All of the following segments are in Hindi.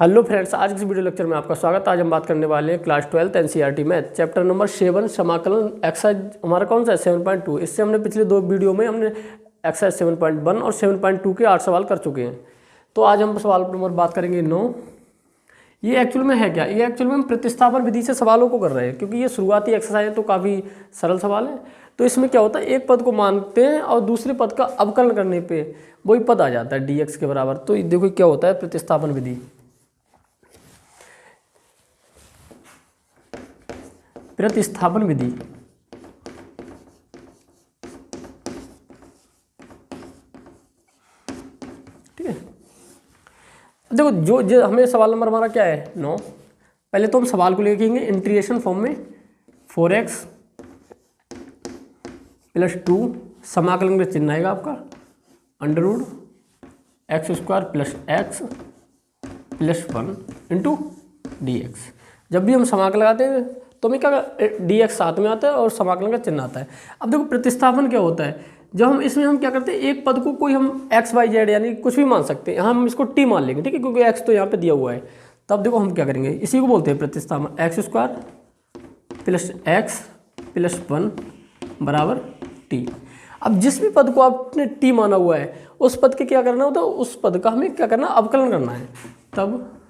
हेलो फ्रेंड्स, आज के इस वीडियो लेक्चर में आपका स्वागत है। आज हम बात करने वाले हैं class 12 NCERT math chapter number 7 समाकलन एक्सरसाइज हमारा कौन सा है 7.2। इससे हमने पिछले दो वीडियो में हमने एक्सरसाइज 7.1 और 7.2 के 8 सवाल कर चुके हैं। तो आज हम सवाल नंबर बात करेंगे 9। ये एक्चुअल में है क्या? ये एक्चुअल में हम प्रतिस्थापन विधि से सवालों को कर रहे हैं, क्योंकि ये शुरुआती एक्सरसाइज है तो काफ़ी सरल सवाल है। तो इसमें क्या होता है, एक पद को मानते हैं और दूसरे पद का अवकलन करने पे वही पद आ जाता है dx के बराबर। तो देखो क्या होता है प्रतिस्थापन विधि। प्रतिस्थापन विधि ठीक है। देखो जो हमें सवाल नंबर हमारा क्या है 9। पहले तो हम सवाल को लिखेंगे इंटीग्रेशन फॉर्म में 4x + 2 समाकलन में चिन्ह आएगा आपका √x² + x + 1 × dx। जब भी हम समाकलन लगाते हैं तो हमें क्या dx साथ में आता है और समाकलन का चिन्ह आता है। अब देखो प्रतिस्थापन क्या होता है, जब हम इसमें हम क्या करते हैं, एक पद को कोई हम x y z यानी कुछ भी मान सकते हैं, हम इसको t मान लेंगे, ठीक है, क्योंकि x तो यहाँ पे दिया हुआ है। तब देखो हम क्या करेंगे, इसी को बोलते हैं प्रतिस्थापन। x² + x + 1 = t। अब जिस भी पद को आपने t माना हुआ है उस पद के क्या करना होता है, उस पद का हमें क्या करना, अवकलन करना है। तब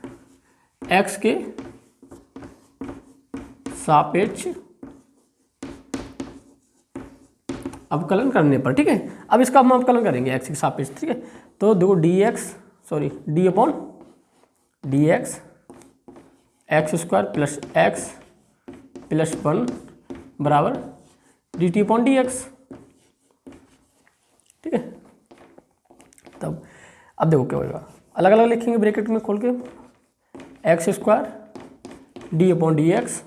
x के सापेक्ष अवकलन करने पर, ठीक है। अब इसका हम अवकलन करेंगे x के सापेक्ष, ठीक है। तो देखो d/dx x² + x + 1 = dt/dx, ठीक है। तब अब देखो क्या होगा, अलग अलग लिखेंगे ब्रैकेट में खोल के, x² d/dx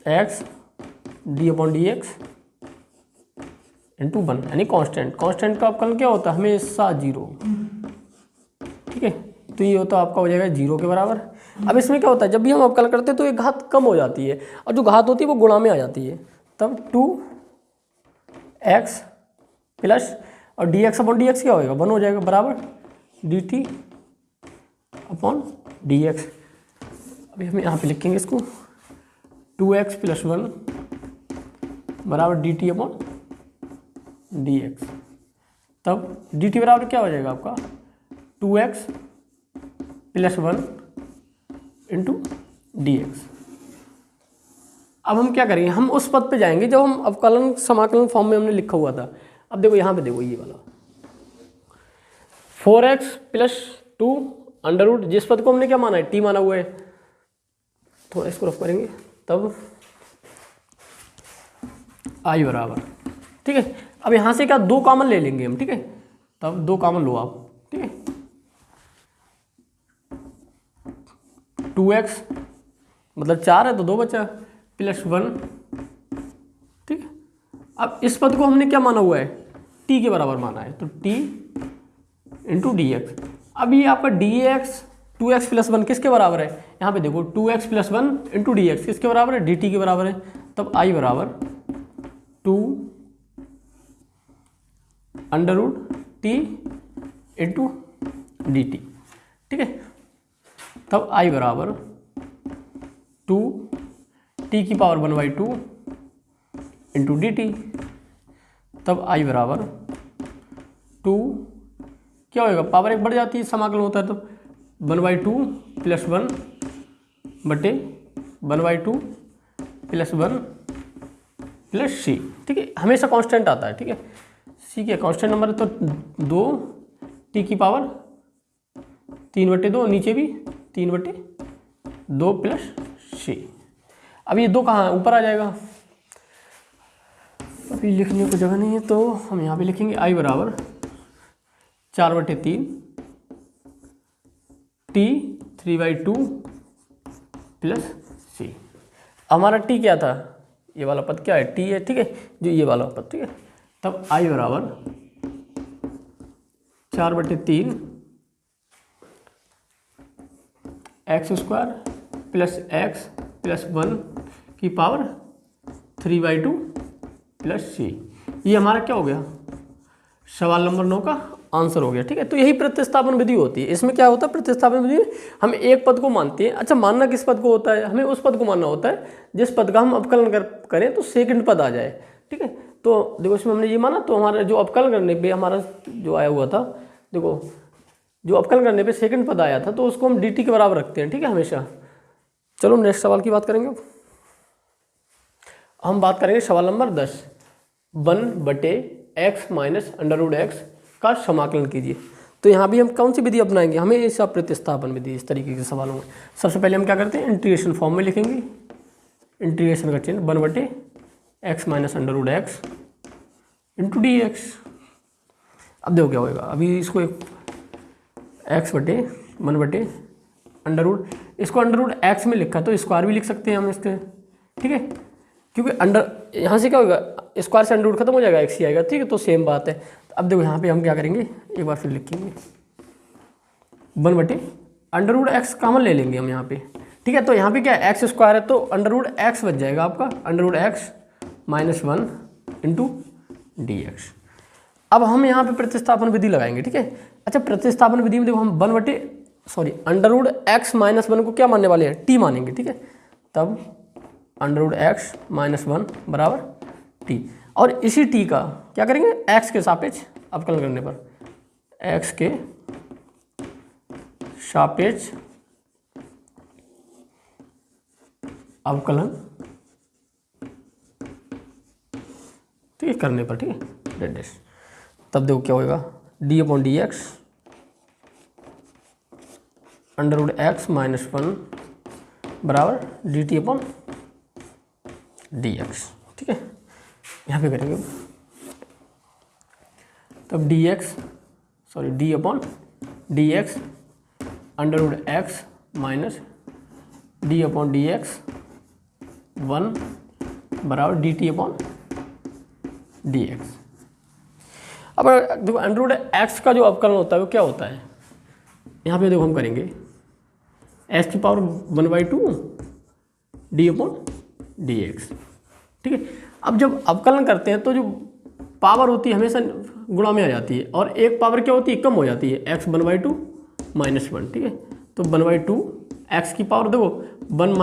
x d/dx × 1 यानी कांस्टेंट का अवकलन क्या होता है, हमेशा 0, ठीक है। तो ये होता है आपका हो जाएगा 0 के बराबर। अब इसमें क्या होता है, जब भी हम अवकलन करते हैं तो एक घात कम हो जाती है और जो घात होती है वो गुणा में आ जाती है। तब 2x प्लस और dx/dx क्या होएगा 1 हो जाएगा बराबर dt/dx। अभी हम यहाँ पे लिखेंगे इसको 2x + 1 = dt/dx। तब dt बराबर क्या हो जाएगा आपका 2x + 1 × dx। अब हम क्या करेंगे, हम उस पद पे जाएंगे जब हम अवकलन समाकलन फॉर्म में हमने लिखा हुआ था। अब देखो यहाँ पे देखो ये वाला 4x + 2 √ जिस पद को हमने क्या माना है, t माना हुआ है, थोड़ा इसको रफ करेंगे। तब i बराबर, ठीक है। अब यहाँ से क्या 2 कॉमन ले लेंगे हम, ठीक है। तब 2 कॉमन लो आप, ठीक है। 2x मतलब 4 है तो 2 बचा + 1, ठीक है। अब इस पद को हमने क्या माना हुआ है, t के बराबर माना है, तो t × dx। अब ये आपका dx 2x + 1 किसके बराबर है, यहाँ पे देखो 2x + 1 × dx किसके बराबर है, dt के बराबर है। तब i बराबर 2 √t × dt, ठीक है। तब i बराबर 2t⁻1/2 × dt। तब i बराबर 2 क्या होएगा, पावर 1 बढ़ जाती है, समाकलन होता है तो 1/2 + 1 बटे 1/2 + 1 + c, ठीक है। हमेशा कांस्टेंट आता है, ठीक है। c क्या कांस्टेंट नंबर है, तो 2t⁻3/2, नीचे भी 3/2 + c। अब ये 2 कहाँ है, ऊपर आ जाएगा, अभी लिखने को जगह नहीं है तो हम यहाँ पे लिखेंगे i बराबर 4/3 t 3/2 + c। हमारा t क्या था, ये वाला पद क्या है, t है, ठीक है, जो ये वाला पद, ठीक है। तब i बराबर 4/3 x² + x + 1 की पावर 3/2 + c। ये हमारा क्या हो गया, सवाल नंबर 9 का आंसर हो गया। ठीक है, तो यही प्रतिस्थापन विधि होती है। इसमें क्या होता है, प्रतिस्थापन विधि में हम एक पद को मानते हैं। अच्छा, मानना किस पद को होता है, हमें उस पद को मानना होता है जिस पद का हम अवकलन करें तो सेकंड पद आ जाए। ठीक है, तो देखो इसमें हमने ये माना, तो हमारा जो अवकलन करने पे हमारा जो आया हुआ था, देखो जो अवकलन करने पे सेकंड पद आया था तो उसको हम dt के बराबर रखते हैं। ठीक है, हमेशा। चलो नेक्स्ट सवाल की बात करेंगे। हम बात करेंगे सवाल नंबर 10, 1/x माइनस √x का समाकलन कीजिए। तो यहाँ भी हम कौन सी विधि अपनाएंगे, हमेशा प्रतिस्थापन विधि। इस तरीके के सवालों में सबसे पहले हम क्या करते हैं, इंटीग्रेशन फॉर्म में लिखेंगे। इंटीग्रेशन का चिन्ह 1/x minus √x into dx। अब देखो क्या होगा, अभी इसको एक x/1/√, इसको √x में लिखा तो स्क्वायर भी लिख सकते हैं हम इसके। ठीक है, क्योंकि यहाँ से क्या होगा, स्क्वायर से √ खत्म हो जाएगा, x ही आएगा। ठीक है, तो सेम बात है। तो अब देखो यहाँ पे हम क्या करेंगे, एक बार फिर लिखेंगे 1/√x कॉमन ले लेंगे हम यहाँ पे। ठीक है, तो यहाँ पे क्या है, x स्क्वायर है तो √x बच जाएगा आपका, √x - 1 इंटू dx। अब हम यहाँ पे प्रतिस्थापन विधि लगाएंगे। ठीक है, अच्छा प्रतिस्थापन विधि में देखो हम √x - 1 को क्या मानने वाले हैं, t मानेंगे। ठीक है, तब √x - 1 बराबर t, और इसी t का क्या करेंगे, x के सापेक्ष अवकलन करने पर, x के सापेक्ष अवकलन ठीक है करने पर। ठीक है, डेट। तब देखो क्या होगा, d/dx √x - 1 बराबर dt/dx। ठीक है, यहाँ पे करेंगे तब d/dx √x माइनस d/dx 1 बराबर dt/dx। अब देखो √x का जो अवकलन होता है वो क्या होता है, यहाँ पे देखो हम करेंगे x⁴1/2 d/dx। ठीक है, अब जब अवकलन करते हैं तो जो पावर होती है हमेशा गुणा में आ जाती है, और एक पावर क्या होती है, कम हो जाती है, x1/2 - 1। ठीक है, तो 1/2 x की पावर देखो 1 -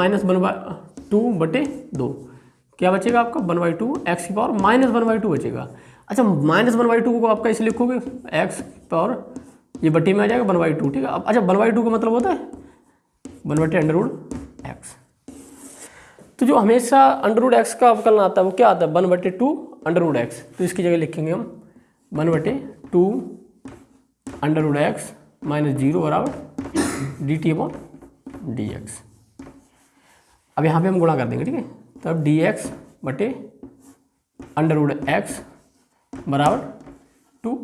1/2 क्या बचेगा आपका, 1/2 x की पावर -1/2 बचेगा। अच्छा, -1/2 को आपका इसलिए लिखोगे x पावर, ये बटे में आ जाएगा 1/2। ठीक है, अब अच्छा 1/2 का मतलब होता है 1/√x। तो जो हमेशा √x का अवकलन आता है वो क्या आता है, 1/2 √x। तो इसकी जगह लिखेंगे हम 1/2 √x - 0 बराबर dt/dx। अब यहाँ पे हम गुणा कर देंगे। ठीक है, तब dx बटे √x बराबर 2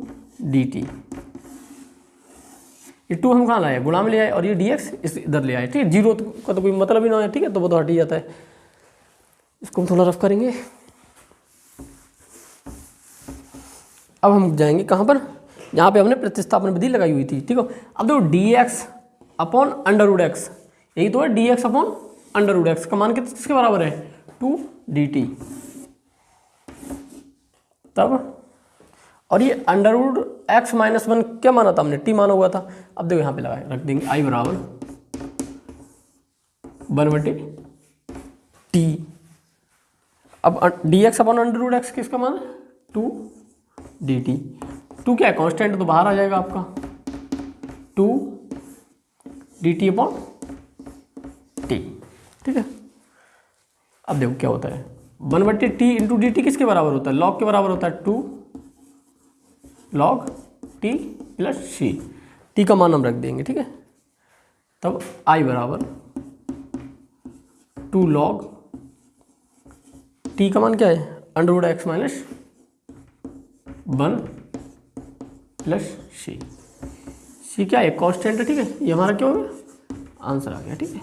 dt। ये 2 हम कहाँ लाए, गुणा में ले आए, और ये dx इस इधर ले आए। ठीक है, 0 का तो कोई मतलब ही ना है। ठीक है, तो वो तो हट ही जाता है। इसको हम थोड़ा रफ करेंगे। अब हम जाएंगे कहाँ पर, जहाँ पे हमने प्रतिस्थापन विधि लगाई हुई थी। ठीक है, अब देखो dx/√x, यही तो है, dx/√x का मान किसके बराबर है, 2 dt। तब और ये √x - 1 क्या माना था हमने, t माना हुआ था। अब देखो यहाँ पे लगाए रख देंगे i बराबर 1/t। अब dx/√x किसका मान है, 2 dt। 2 क्या है, कांस्टेंट, तो बाहर आ जाएगा आपका 2 dt/t। ठीक है, अब देखो क्या होता है, 1/t इंटू dt किसके बराबर होता है, log के बराबर होता है 2 log t plus c। t का मान हम रख देंगे। ठीक है, तब i बराबर 2 log t का मान क्या है, √x - 1 प्लस c। c क्या है, कांस्टेंट है। ठीक है, ये हमारा क्या हो गया, आंसर आ गया। ठीक है,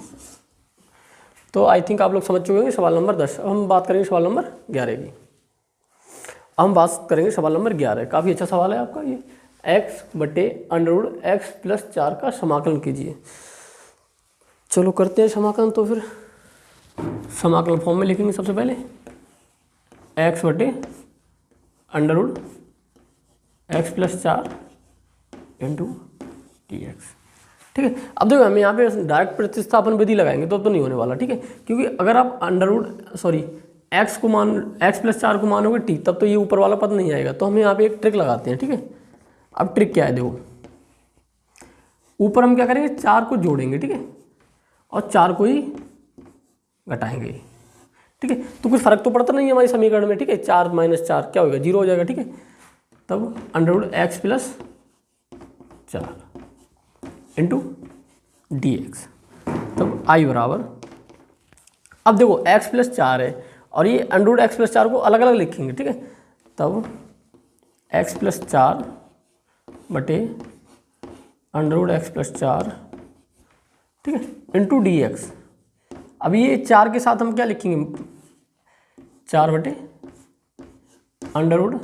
तो आई थिंक आप लोग समझ चुके होंगे सवाल नंबर 10। अब हम बात करेंगे सवाल नंबर 11 की। हम बात करेंगे सवाल नंबर 11। काफ़ी अच्छा सवाल है आपका ये, x/√x + 4 का समाकलन कीजिए। चलो करते हैं समाकलन। तो फिर समाकलन फॉर्म में लिखेंगे सबसे पहले x/√x + 4 इंटू डी एक्स। ठीक है, अब देखो हम यहाँ पे डायरेक्ट प्रतिस्थापन विधि लगाएंगे तो नहीं होने वाला। ठीक है, क्योंकि अगर आप एक्स को मान एक्स प्लस 4 को मानोगे टी, तब तो ये ऊपर वाला पद नहीं आएगा। तो हम यहाँ पे एक ट्रिक लगाते हैं। ठीक है, अब ट्रिक क्या है देखो, ऊपर हम क्या करेंगे 4 को जोड़ेंगे। ठीक है, और 4 को ही घटाएंगे। ठीक है, तो कुछ फर्क तो पड़ता नहीं है हमारे समीकरण में। ठीक है, 4 माइनस 4 क्या होगा, 0 हो जाएगा। ठीक है, तब under x plus 4 into D x, तब आई बराबर, अब देखो x प्लस 4 है और ये अंडर एक्स प्लस 4 को अलग अलग लिखेंगे। ठीक है, तब x प्लस 4 बटे अंडर एक्स प्लस 4, ठीक है, इंटू डी एक्स। अब ये 4 के साथ हम क्या लिखेंगे, 4 बटे under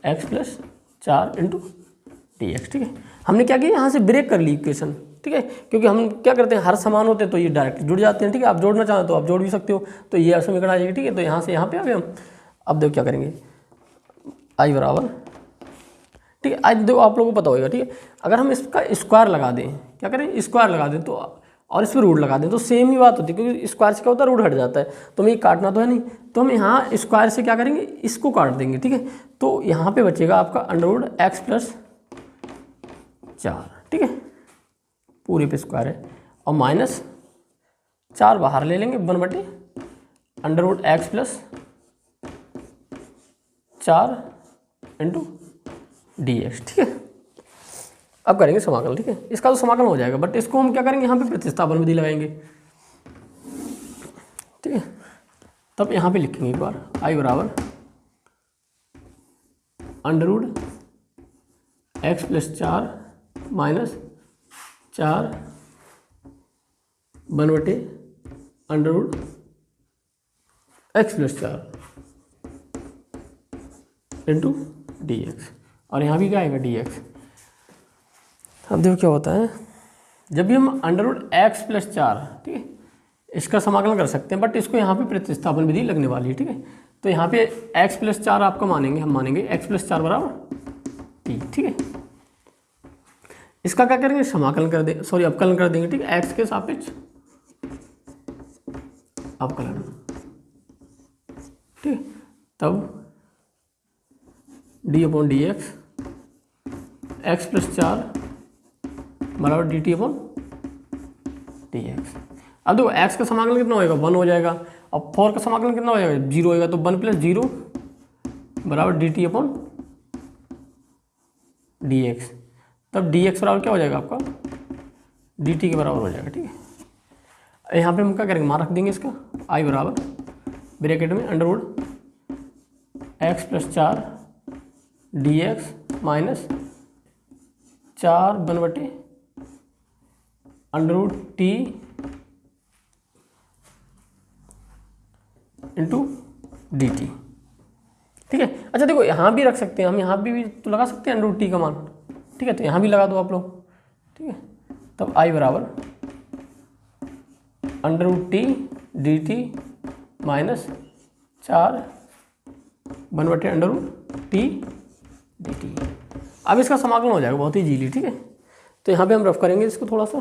x plus 4 into D x. ठीक है, हमने क्या किया, यहाँ से ब्रेक कर ली इक्वेशन। ठीक है, क्योंकि हम क्या करते हैं, हर समान होते हैं तो ये डायरेक्ट जुड़ जाते हैं। ठीक है, आप जोड़ना चाहें तो आप जोड़ भी सकते हो, तो ये समीकरण आ जाएगी। ठीक है, तो यहाँ से यहाँ पे आ गए हम। अब देखो क्या करेंगे, आई बराबर, ठीक है, आज देखो आप लोगों को पता होगा। ठीक है, अगर हम इसका स्क्वायर लगा दें, क्या करें, स्क्वायर लगा दें तो, और इस पर रूट लगा दें तो सेम ही बात होती है, क्योंकि स्क्वायर से क्या होता है, रूट हट जाता है। तो हमें काटना तो है नहीं, तो हम यहाँ स्क्वायर से क्या करेंगे, इसको काट देंगे। ठीक है, तो यहाँ पे बचेगा आपका अंडर एक्स प्लस 4। ठीक है, पूरे पे स्क्वायर है, और माइनस 4 बाहर ले लेंगे, 1 बटे under x plus 4 into D x. ठीक है, अब करेंगे समाकलन। ठीक है, इसका तो समाकलन हो जाएगा, बट इसको हम क्या करेंगे, यहाँ पे प्रतिस्थापन विधि लगाएंगे। ठीक है, तब यहाँ पे लिखेंगे एक बार, आई बराबर अंडर एक्स प्लस 4 माइनस 4 1 बटे under x plus 4 into D x, और यहाँ भी क्या आएगा, डी एक्स। अब देखो क्या होता है, जब भी हम अंडर एक्स प्लस 4, ठीक है, इसका समाकलन कर सकते हैं, बट इसको यहाँ पे प्रतिस्थापन विधि लगने वाली है। ठीक है, तो यहाँ पे एक्स प्लस 4 आपका मानेंगे, हम मानेंगे एक्स प्लस 4 बराबर टी। ठीक है, इसका क्या करेंगे, समाकलन कर दें, सॉरी अवकलन कर देंगे। ठीक है, एक्स के सापेक्ष अवकलन। ठीक है, तब D upon D x, x plus 4 बराबर D T upon D x. अब देखो एक्स का समाकलन कितना होएगा, 1 हो जाएगा, और 4 का समाकलन कितना हो जाएगा, 0 होएगा, तो 1 प्लस 0 बराबर D T upon D x. तब डी एक्स बराबर क्या हो जाएगा आपका, डी टी के बराबर हो जाएगा। ठीक है, यहाँ पे हम क्या करेंगे, मान रख देंगे इसका, आई बराबर ब्रैकेट में under root x plus 4 d x minus 4 1 बटे under root t into d t. ठीक है, अच्छा देखो यहाँ भी रख सकते हैं हम, यहाँ भी तो लगा सकते हैं अंडरवुड टी का मान। ठीक है, तो यहाँ भी लगा दो आप लोग। ठीक है, तब आई बराबर under root t d t minus 4 1 बटे अंडरवुड टी डी टी। अब इसका समाकलन हो जाएगा बहुत ही इजीली। ठीक है, तो यहाँ पे हम रफ करेंगे इसको थोड़ा सा,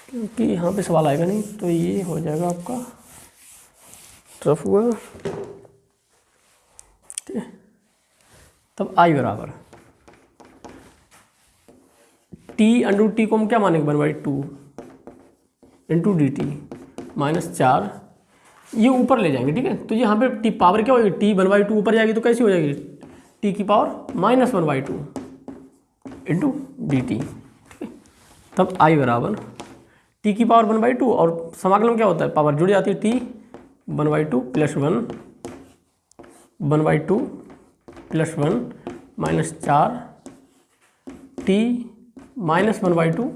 क्योंकि यहाँ पे सवाल आएगा नहीं, तो ये हो जाएगा आपका रफ हुआ। ठीक है, तब आई बराबर टी अंडर टी को हम क्या मानेंगे, 1/2 इंटू डी टी माइनस 4, ये ऊपर ले जाएंगे। ठीक है, तो यहाँ पे टी पावर क्या होगी, टी 1/2 ऊपर जाएगी तो कैसी हो जाएगी, टी की power minus 1/2 into d t. ठीक है, तब आई बराबर टी की पावर 1/2, और समाकलन क्या होता है, पावर जुड़ जाती है, T 1/2 plus 1 1/2 plus 1 minus 4 T minus 1/2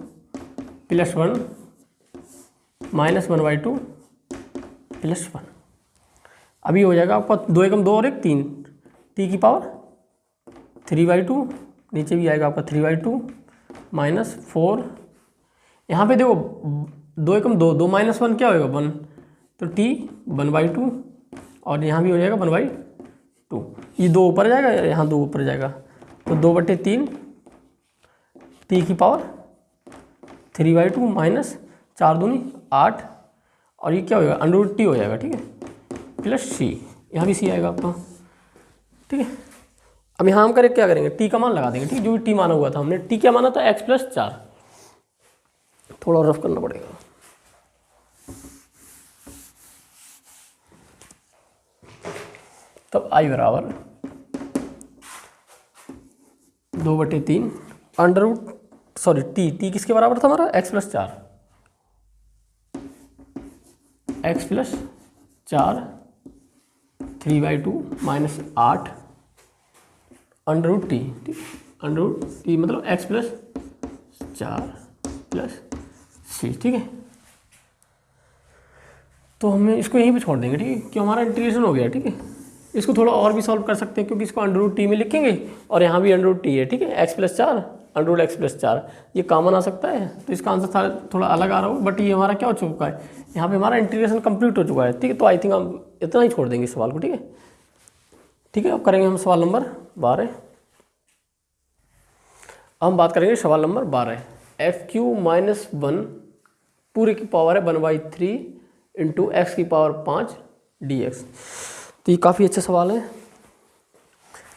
plus 1 minus 1/2 plus 1। अभी हो जाएगा आपका 2 एकम 2 और 1 3, टी की पावर 3/2, नीचे भी आएगा आपका 3/2 माइनस 4। यहाँ पे देखो 2 एकम 2, 2 माइनस 1 क्या होएगा 1, तो टी 1/2, और यहाँ भी हो जाएगा 1/2। ये 2 ऊपर जाएगा, यहाँ 2 ऊपर जाएगा, तो 2/3 टी की पावर 3/2 माइनस 4 दूनी 8, और ये क्या हो जाएगा अंडर टी हो जाएगा, ठीक है, प्लस सी, यहाँ भी सी आएगा आपका, ठीक है। अब यहाँ हम करें क्या करेंगे, टी का मान लगा देंगे, ठीक है, जो भी टी माना हुआ था हमने, टी क्या माना था x+4, थोड़ा रफ करना पड़ेगा। तब आई बराबर 2/3 टी किसके बराबर था हमारा x+4, x+4 3/2 minus 8 under T, ठीक, अंडर टी मतलब x+4 प्लस सी, ठीक है। तो हमें इसको यहीं पे छोड़ देंगे, ठीक है, कि हमारा इंटीग्रेशन हो गया, ठीक है। इसको थोड़ा और भी सॉल्व कर सकते हैं, क्योंकि इसको अंडर टी में लिखेंगे और यहाँ भी अंडर टी है, ठीक है, x+4 अंडर x+4 ये कॉमन आ सकता है, तो इसका आंसर थोड़ा अलग आ रहा हो, बट ये हमारा क्या हो चुका है, यहाँ पे हमारा इंटीग्रेशन कंप्लीट हो चुका है, ठीक है। तो आई थिंक हम इतना ही छोड़ देंगे इस सवाल को, ठीक है, ठीक है। अब करेंगे हम सवाल नंबर 12। हम बात करेंगे सवाल नंबर 12, f³ - 1 पूरे की पावर है 1/3 इंटू एक्स की पावर 5 dx। तो ये काफ़ी अच्छा सवाल है।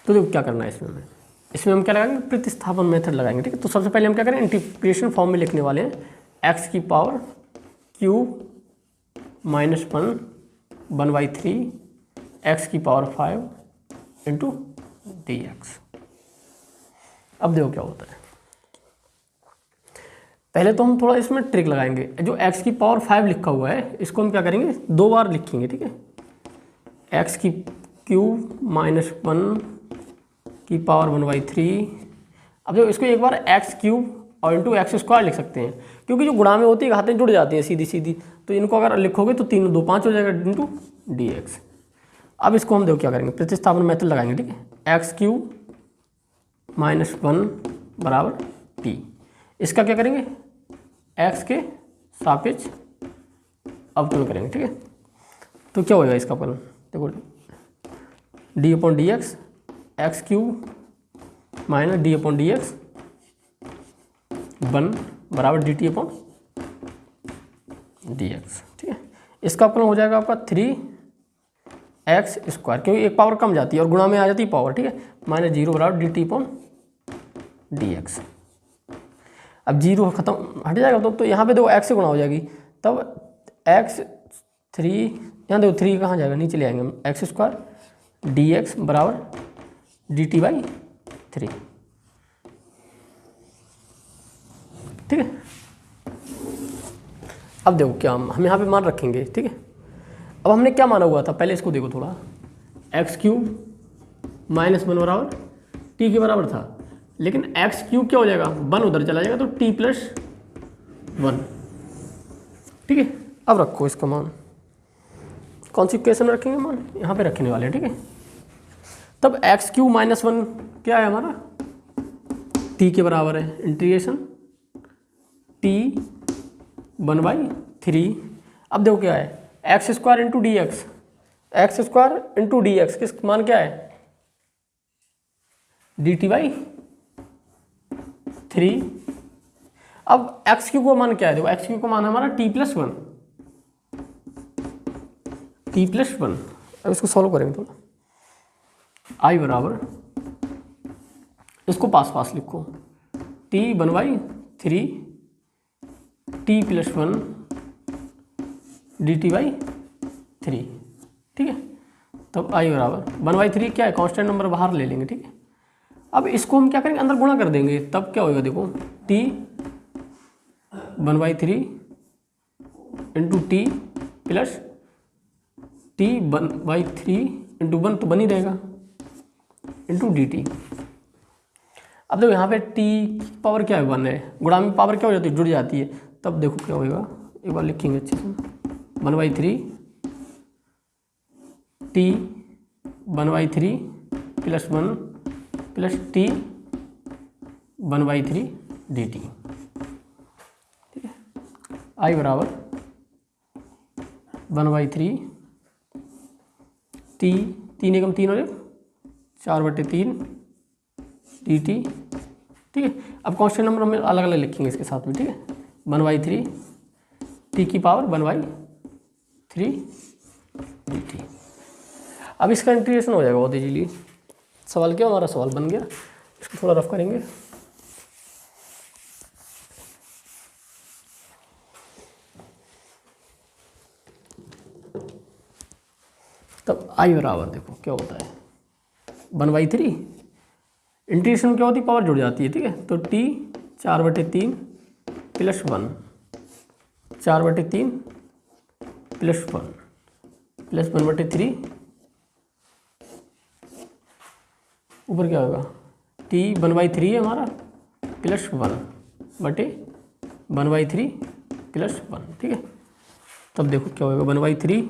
तो देखो क्या करना है इसमें हम क्या लगाएंगे, प्रतिस्थापन मेथड लगाएंगे, ठीक है। तो सबसे पहले हम क्या करें, इंटीग्रेशन फॉर्म में लिखने वाले हैं, x की पावर क्यूब -1 1/3 x की पावर 5 इंटू dx। अब देखो क्या होता है, पहले तो हम थोड़ा इसमें ट्रिक लगाएंगे। जो x की पावर 5 लिखा हुआ है इसको हम क्या करेंगे, 2 बार लिखेंगे, ठीक है। x की क्यूब -1 की पावर 1/3। अब देखो इसको एक बार x³ और इंटू x² लिख सकते हैं, क्योंकि जो गुणा में होती है घातें जुड़ जाती हैं सीधी सीधी, तो इनको अगर लिखोगे तो 3 2 5 हो जाएगा इंटू dx। अब इसको हम देखो क्या करेंगे, प्रतिस्थापन मेथड लगाएंगे, ठीक है। x³ -1 बराबर t, इसका क्या करेंगे, x के सापेक्ष अवकलन करेंगे, ठीक है। तो क्या होगा इसका फलन, देखो d/dx x³ - d/dx 1 बराबर dt/dx, ठीक है। इसका फलन हो जाएगा आपका 3x², क्योंकि एक पावर कम जाती है और गुणा में आ जाती है पावर, ठीक है, -0 बराबर dt/dx। अब 0 खत्म हट जाएगा तो यहाँ पे देखो x से गुणा हो जाएगी, तब x3, यहाँ देखो 3 कहाँ जाएगा, नीचे ले आएंगे हम, x² dx बराबर dt/3, ठीक है। अब देखो क्या हम यहाँ पे मान रखेंगे, ठीक है। अब हमने क्या माना हुआ था, पहले इसको देखो थोड़ा, x³ -1 बराबर t के बराबर था, लेकिन x³ क्या हो जाएगा, 1 उधर चला जाएगा तो t+1, ठीक है। अब रखो इसका मान, कौन सी इक्वेशन में रखेंगे मान, यहाँ पे रखने वाले हैं, ठीक है। तब x³ -1 क्या है हमारा, t के बराबर है, इंटीग्रेशन t 1/3। अब देखो क्या है, x² into dx, x² into dx किस मान क्या है, dt/3। अब x³ का मान क्या है, देखो x³ का मान हमारा t+1, t+1। अब इसको सॉल्व करेंगे थोड़ा, i बराबर, इसको पास पास लिखो, t 1/3 t+1 dt/3, ठीक है। तब i बराबर 1/3 क्या है, कांस्टेंट नंबर बाहर ले लेंगे, ठीक है। अब इसको हम क्या करेंगे, अंदर गुणा कर देंगे, तब क्या होगा, देखो t 1/3 into t plus t 1/3 into 1 तो बन ही रहेगा इंटू dt। अब देखो यहाँ पे t की पावर क्या है, 1 है, गुणा में पावर क्या हो जाती है, जुड़ जाती है, तब देखो क्या होगा, एक बार लिखेंगे अच्छे से, 1/3 t 1/3 +1 प्लस t 1/3 dt, ठीक है। i बराबर 1/3 t 3 एकम 3 हो जाए 4/3 dt, ठीक ठीक है। अब कांस्टेंट नंबर हम अलग अलग लिखेंगे इसके साथ में, ठीक है। 1/3 टी की पावर 1/3 dt। अब इसका इंटीग्रेशन हो जाएगा बहुत इजीली। सवाल क्या, हमारा सवाल बन गया, इसको थोड़ा रफ करेंगे। तब आई बराबर देखो क्या होता है 1/3, इंटीग्रेशन क्या होती है, पावर जुड़ जाती है, ठीक है। तो t 4/3 + 1, 4/3 + 1 + 1/3, ऊपर क्या होगा, t 1/3 है हमारा + 1/1/3 + 1, ठीक है। तब देखो क्या होगा 1/3,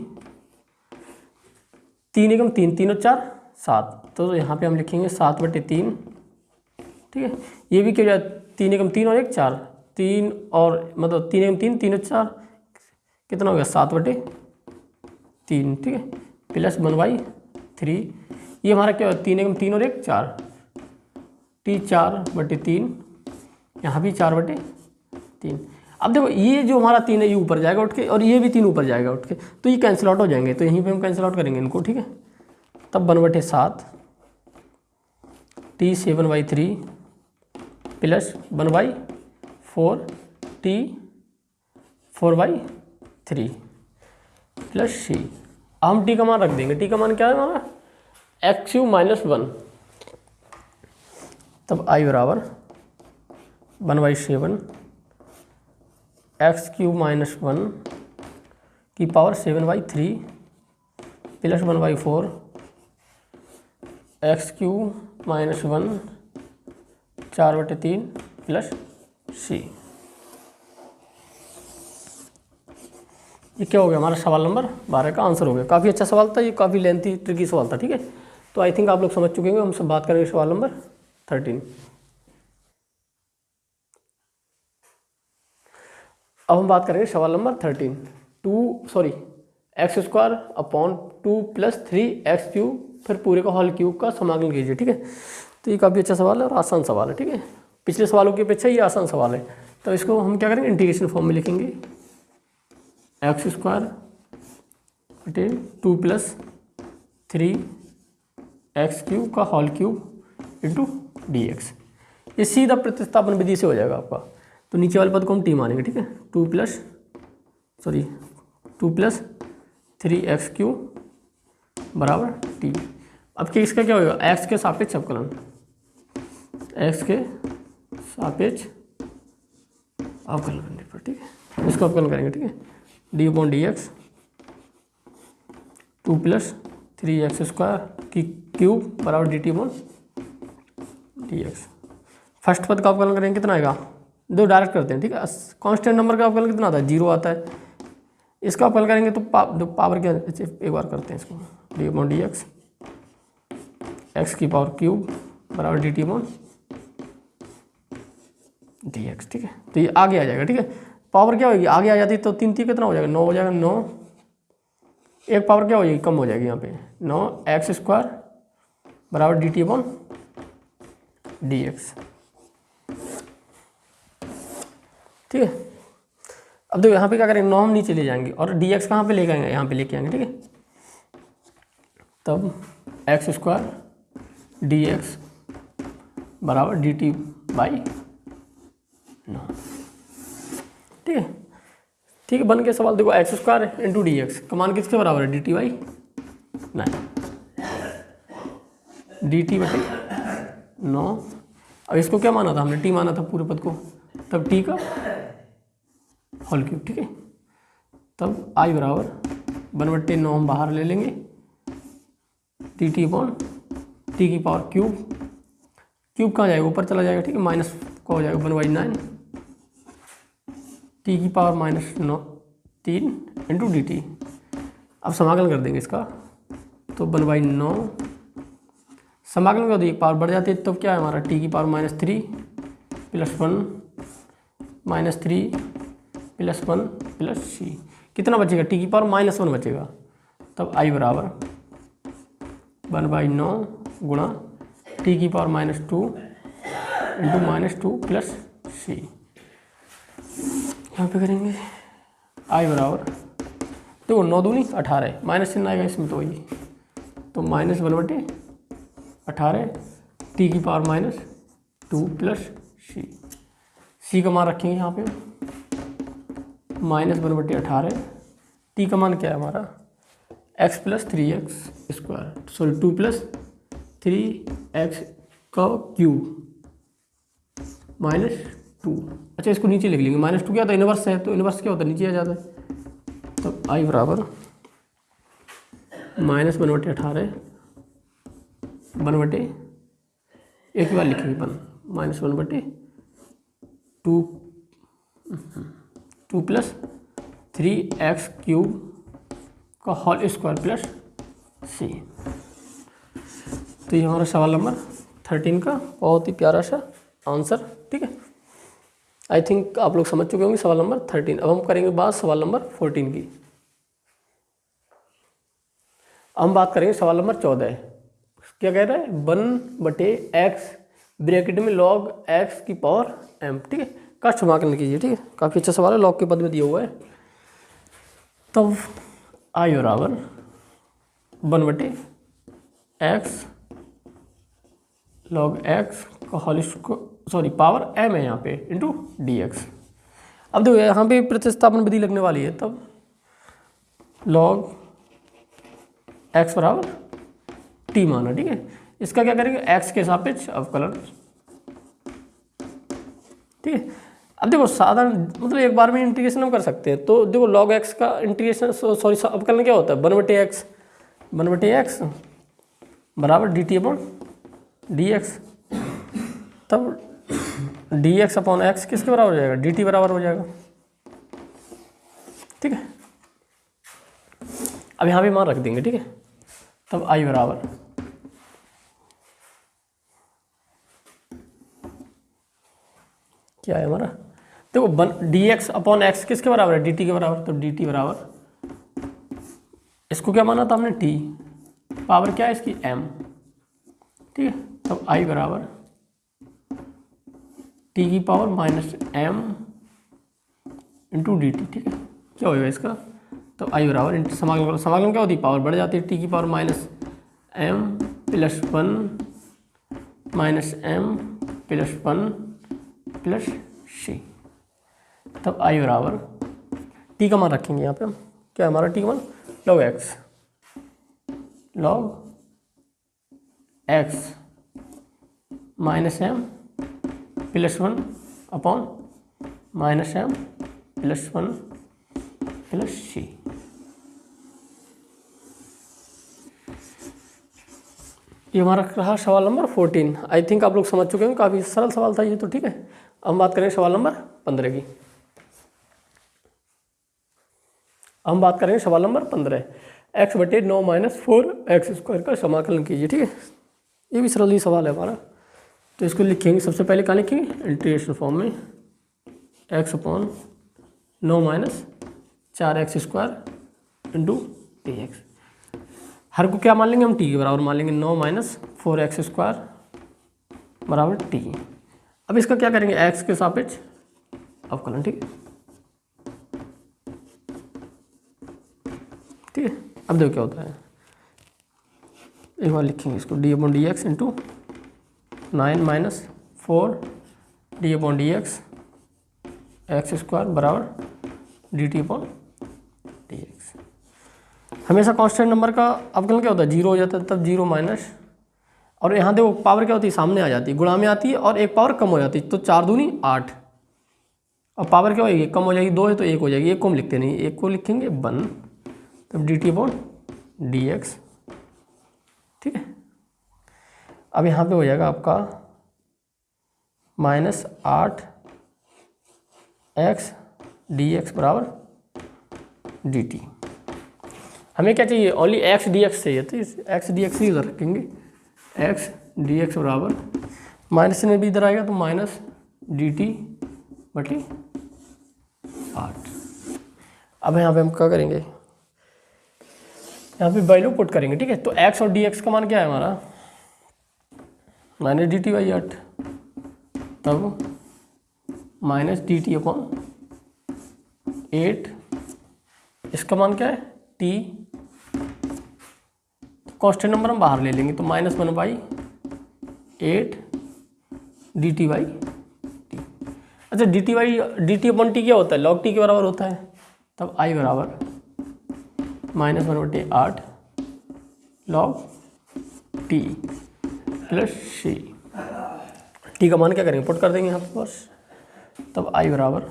3 एकम 3, 3 और 4 7, तो यहाँ पे हम लिखेंगे 7/3, ठीक है। ये भी क्या हो जाए 3 एकम 3 और 1 4, 3 और मतलब 3 एकम 3, 3 और 4 कितना हो गया 7/3, ठीक है, + 1/3। ये हमारा क्या है 3 एकम 3 और 1 4, t 4/3, यहाँ भी 4/3। अब देखो ये जो हमारा 3 है ये ऊपर जाएगा उठ के, और ये भी 3 ऊपर जाएगा उठ के, तो ये कैंसिल आउट हो जाएंगे, तो यहीं पे हम कैंसिल आउट करेंगे इनको, ठीक है। तब 1/7 t 7/3 + 1/4 t 4/3 + c। अब हम t का मान रख देंगे, t का मान क्या है हमारा x³ - 1। तब i बराबर 1/7 x³ - 1 की पावर 7/3 + 1/4 x³ - 1 4/3 + c। ये क्या हो गया हमारा सवाल नंबर 12 का आंसर हो गया। काफ़ी अच्छा सवाल था ये, काफ़ी लेंथी ट्रिकी सवाल था, ठीक है। तो आई थिंक आप लोग समझ चुके होंगे। हम सब बात करेंगे सवाल नंबर 13। अब हम बात करेंगे सवाल नंबर 13। x² + 3x³ फिर पूरे का होल क्यूब का समाकलन कीजिए, ठीक है। तो ये काफ़ी अच्छा सवाल है और आसान सवाल है, ठीक है। पिछले सवालों की अपेक्षा ये आसान सवाल है। तो इसको हम क्या करेंगे इंटीग्रेशन फॉर्म में लिखेंगे, x² + 2 + 3x³ का होल क्यूब इंटू dx। ये सीधा प्रतिस्थापन विधि से हो जाएगा आपका। तो नीचे वाले पद को हम t मानेंगे, ठीक है। 2 + 3x³ बराबर t। अब कि इसका क्या होगा x के सापेक्ष अवकलन, x के सापेक्ष अवकलन करने पर, ठीक है। इसको अवकलन करेंगे, ठीक है। d/dx 2 + 3x² की क्यूब बराबर dt/dx। फर्स्ट पद का अवकलन करेंगे कितना आएगा, दो डायरेक्ट करते हैं, ठीक है। कांस्टेंट नंबर का अवकलन कितना आता है 0 आता है। इसका अवकलन करेंगे तो पावर क्या, एक बार करते हैं इसको, d/dx x³ बराबर dt/dx, ठीक है। तो ये आगे आ जाएगा, ठीक है। पावर क्या होगी आगे आ जाती है तो 3 3 कितना हो जाएगा 9 हो जाएगा, 9 एक पावर क्या हो जाएगी कम हो जाएगी यहाँ पे 9x² बराबर dt/dx, ठीक है। अब देखो यहाँ पे क्या करेंगे 9 हम नीचे ले जाएंगे और dx कहाँ पे लेके आएंगे, यहाँ पे लेके आएंगे, ठीक है। तब x² dx बराबर dt/9, ठीक है। ठीक है, बन के सवाल देखो x² × dx का मान किसके बराबर है dt/9, dt/9। अब इसको क्या माना था हमने t माना था पूरे पद को, तब t का होल क्यूब, ठीक है। तब i बराबर 1/9 हम बाहर ले लेंगे, dt/t की पावर क्यूब, क्यूब कहाँ जाएगा ऊपर चला जाएगा, ठीक है। माइनस को हो जाएगा 1/9 t की पावर -3 × dt। अब समाकलन कर देंगे इसका, तो 1/9 समाकलन कर दिए पावर बढ़ जाती है, तो क्या है हमारा t की पावर -3 + 1 -3 + 1 + c। कितना बचेगा t की पावर -1 बचेगा। तब i बराबर 1/9 गुणा t की पावर -2 इंटू -2 प्लस सी। यहाँ पे करेंगे आई बराबर, देखो 9 दूनी 18, माइनस चिन्ह आएगा इसमें तो वही, तो -1/18 टी की पावर -2 प्लस सी। सी का मान रखेंगे यहाँ पे -1/18, टी का मान क्या है हमारा x + 3x², सॉरी 2 + 3x का क्यूब -2। अच्छा इसको नीचे लिख लेंगे, -2 क्या होता है इनवर्स है, तो इनवर्स क्या होता है नीचे आ जाता है। तो आई बराबर -1/18 1/, एक बार लिखेंगे -1/2 + 3x³ का होल स्क्वायर प्लस सी। तो ये हमारा सवाल नंबर 13 का बहुत ही प्यारा सा आंसर, ठीक है। आई थिंक आप लोग समझ चुके होंगे सवाल नंबर 13। अब हम करेंगे बात सवाल नंबर 14 की। हम बात करेंगे सवाल नंबर 14। क्या कह रहा है 1/x ब्रैकेट में log x की पावर m, ठीक है, का समाकलन कीजिए, ठीक है। काफ़ी अच्छा सवाल है, log के पद में दिया हुआ है। तब आई बराबर 1/x log x का होल सॉरी पावर m है यहाँ पे इंटू dx। अब देखो यहाँ पे प्रतिस्थापन विधि लगने वाली है, तब log x बराबर t माना, ठीक है। इसका क्या करेंगे x के सापेक्ष अवकलन, ठीक है। अब देखो साधारण मतलब एक बार में इंटीग्रेशन हम कर सकते हैं, तो देखो log x का इंटीग्रेशन सॉरी अवकलन क्या होता है 1/x बराबर dt/dx। तब dx/x किसके बराबर हो जाएगा dt बराबर हो जाएगा, ठीक है। अब यहाँ पे मान रख देंगे, ठीक है। तब आई बराबर क्या है हमारा, देखो dx/x किसके बराबर है dt के बराबर, तो dt बराबर, इसको क्या माना था हमने t, पावर क्या है इसकी m, ठीक है। तब आई बराबर t की पावर -m इंटू dt, ठीक है। क्या होगा इसका, तो आई बराबर समाकलन क्या होती है पावर बढ़ जाती है, t की पावर -m + 1 -m + 1 प्लस सी। तब आई बराबर टी का मान रखेंगे यहाँ पे हम, क्या है हमारा टी का मान log x -m + 1 upon -m + 1 plus C. ये हमारा रहा सवाल नंबर 14। आई थिंक आप लोग समझ चुके हैं, काफ़ी सरल सवाल था ये तो, ठीक है। अब हम बात करेंगे सवाल नंबर 15 की। हम बात करेंगे सवाल नंबर 15, x/9 - 4x² का समाकलन कीजिए, ठीक है। ये भी सरल ही सवाल है हमारा, तो इसको लिखेंगे सबसे पहले कहाँ लिखेंगे इंटीग्रेशन फॉर्म में x/9 - 4x² इंटू dx। हर को क्या मान लेंगे हम t के बराबर मान लेंगे 9 - 4x² बराबर t। अब इसका क्या करेंगे x के सापेक्ष अवकलन, ठीक है, ठीक है। अब देखो क्या होता है, एक बार लिखेंगे इसको d/dx इंटू 9 - 4 d/dx x² बराबर dt/dx। हमेशा कांस्टेंट नंबर का अवकलन क्या होता है 0 हो जाता है, तब 0 माइनस, और यहाँ देखो पावर क्या होती है सामने आ जाती है, गुणा में आती है और एक पावर कम हो जाती है, तो 4 दूनी 8, और पावर क्या होगी कम हो जाएगी, 2 है तो 1 हो जाएगी, 1 को हम लिखते नहीं, 1 को लिखेंगे 1, तब dt/dx, ठीक है। अब यहाँ पे हो जाएगा आपका -8x dx बराबर dt। हमें क्या चाहिए ओनली x dx चाहिए, तो x dx ही इधर रखेंगे, x dx बराबर माइनस में भी इधर आएगा तो -dt/8। अब यहाँ पे हम क्या करेंगे, यहाँ पे वैल्यू पुट करेंगे, ठीक है। तो x और dx का मान क्या है हमारा -dt/8, तब माइनस डी टी अपॉन 8, इसका मान क्या है टी, कांस्टेंट नंबर हम बाहर ले लेंगे तो -1/8 डी टी बाई टी। अच्छा डी टी अपॉन टी क्या होता है, लॉग टी के बराबर होता है। तब आई बराबर -1/8 लॉग टी प्लस सी। टी का मान क्या करेंगे, पुट कर देंगे यहाँ पर बस। तब आई बराबर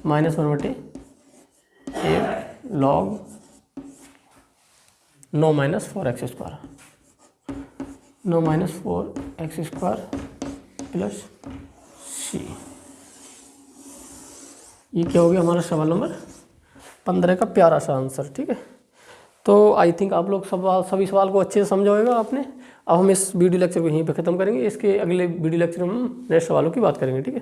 -1/8 log 9 - 4x², 9 - 4x² plus C. ये क्या हो गया हमारा सवाल नंबर 15 का प्यारा सा आंसर। ठीक है, तो आई थिंक आप लोग सभी सवाल को अच्छे से समझा होगा आपने। अब हम इस वीडियो लेक्चर को यहीं पे ख़त्म करेंगे। इसके अगले वीडियो लेक्चर में हम नेक्स्ट सवालों की बात करेंगे। ठीक है।